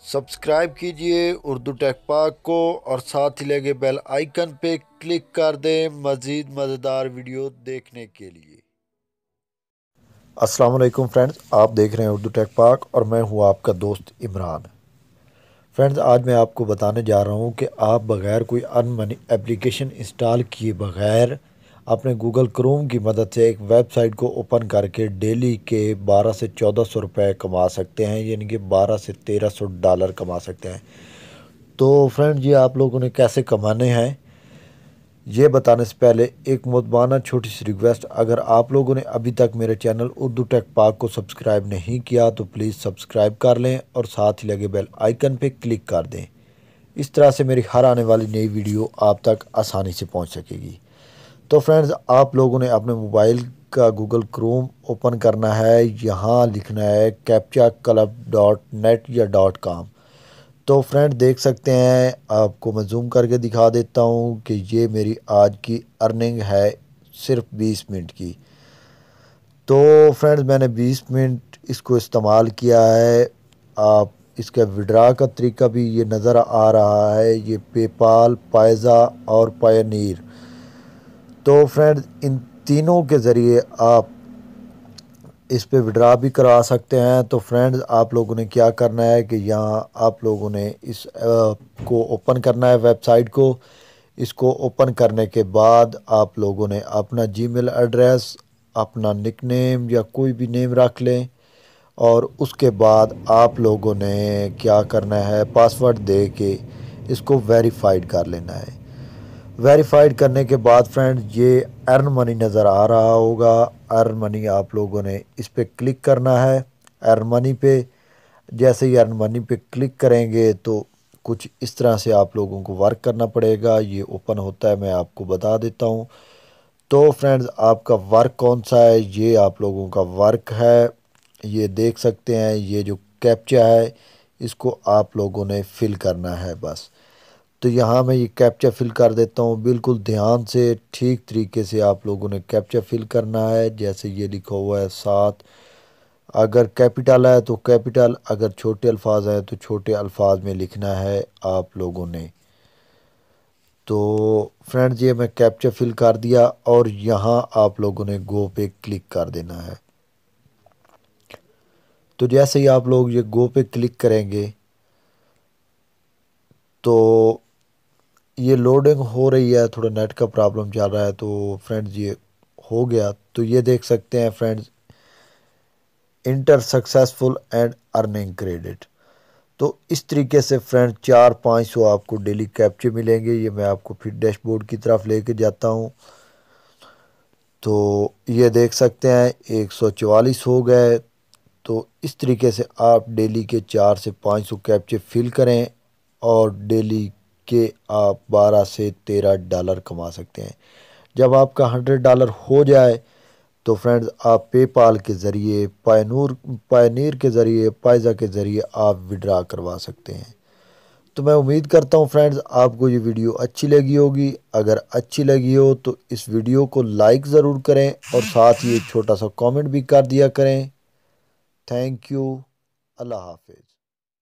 Subscribe कीजिए Urdu take पाक को और साथ ही लगे बेल आइकन पे क्लिक कर दें मज़ीद मज़ेदार वीडियो देखने के लिए। अस्सलाम वालेकुम फ्रेंड्स, आप देख रहे हैं उर्दू टेक पाक और मैं हूं आपका दोस्त इमरान। फ्रेंड्स, आज मैं आपको बताने जा रहा हूं कि आप बग़ैर कोई अनमनी एप्लीकेशन इंस्टॉल किए बग़ैर अपने गूगल क्रोम की मदद से एक वेबसाइट को ओपन करके डेली के 12 से 1400 रुपये कमा सकते हैं, यानी कि 12 से 1300 डॉलर कमा सकते हैं। तो फ्रेंड्स, ये आप लोगों ने कैसे कमाने हैं ये बताने से पहले एक मुद्दाना छोटी सी रिक्वेस्ट, अगर आप लोगों ने अभी तक मेरे चैनल उर्दू टेक पाक को सब्सक्राइब नहीं किया तो प्लीज़ सब्सक्राइब कर लें और साथ ही लगे बेल आइकन पे क्लिक कर दें। इस तरह से मेरी हर आने वाली नई वीडियो आप तक आसानी से पहुंच सकेगी। तो फ्रेंड्स, आप लोगों ने अपने मोबाइल का गूगल क्रोम ओपन करना है, यहाँ लिखना है captchaclub.net या .com। तो फ्रेंड देख सकते हैं, आपको मैं जूम करके दिखा देता हूँ कि ये मेरी आज की अर्निंग है सिर्फ 20 मिनट की। तो फ्रेंड्स, मैंने 20 मिनट इसको इस्तेमाल किया है। आप इसका विड्रा का तरीका भी ये नज़र आ रहा है, ये पेपाल, पायज़ा और पायनीर। तो फ्रेंड्स, इन तीनों के ज़रिए आप इस पे विड्रा भी करा सकते हैं। तो फ्रेंड्स, आप लोगों ने क्या करना है कि यहाँ आप लोगों ने इस को ओपन करना है, वेबसाइट को। इसको ओपन करने के बाद आप लोगों ने अपना जीमेल एड्रेस, अपना निकनेम या कोई भी नेम रख लें और उसके बाद आप लोगों ने क्या करना है, पासवर्ड दे के इसको वेरीफाइड कर लेना है। वेरीफाइड करने के बाद फ्रेंड, ये अर्न मनी नज़र आ रहा होगा। अर्न मनी आप लोगों ने इस पर क्लिक करना है, अर्न मनी पे। जैसे ही अर्न मनी पे क्लिक करेंगे तो कुछ इस तरह से आप लोगों को वर्क करना पड़ेगा। ये ओपन होता है, मैं आपको बता देता हूँ। तो फ्रेंड्स, आपका वर्क कौन सा है, ये आप लोगों का वर्क है। ये देख सकते हैं, ये जो कैप्चा है इसको आप लोगों ने फिल करना है बस। तो यहाँ मैं ये कैप्चा फिल कर देता हूँ। बिल्कुल ध्यान से ठीक तरीके से आप लोगों ने कैप्चा फिल करना है। जैसे ये लिखा हुआ है 7, अगर कैपिटल है तो कैपिटल, अगर छोटे अल्फाज हैं तो छोटे अल्फाज में लिखना है आप लोगों ने। तो फ्रेंड्स, ये मैं कैप्चा फिल कर दिया और यहाँ आप लोगों ने गो पे क्लिक कर देना है। तो जैसे ही आप लोग ये गो पे क्लिक करेंगे तो ये लोडिंग हो रही है, थोड़ा नेट का प्रॉब्लम चल रहा है। तो फ्रेंड्स, ये हो गया। तो ये देख सकते हैं friends, inter successful and earning credit. तो इस तरीके से फ्रेंड 400-500 आपको डेली कैप्चे मिलेंगे। ये मैं आपको फिर डैशबोर्ड की तरफ लेके जाता हूँ। तो ये देख सकते हैं 144 हो गए। तो इस तरीके से आप डेली के 4 से 500 कैप्चे फिल करें और डेली के आप 12 से 13 डॉलर कमा सकते हैं। जब आपका $100 हो जाए तो फ्रेंड्स, आप पेपाल के ज़रिए, पायनीर के ज़रिए, पायज़ा के ज़रिए आप विड्रा करवा सकते हैं। तो मैं उम्मीद करता हूँ फ्रेंड्स, आपको ये वीडियो अच्छी लगी होगी। अगर अच्छी लगी हो तो इस वीडियो को लाइक ज़रूर करें और साथ ही एक छोटा सा कमेंट भी कर दिया करें। Thank you. अल्लाह हाफिज़।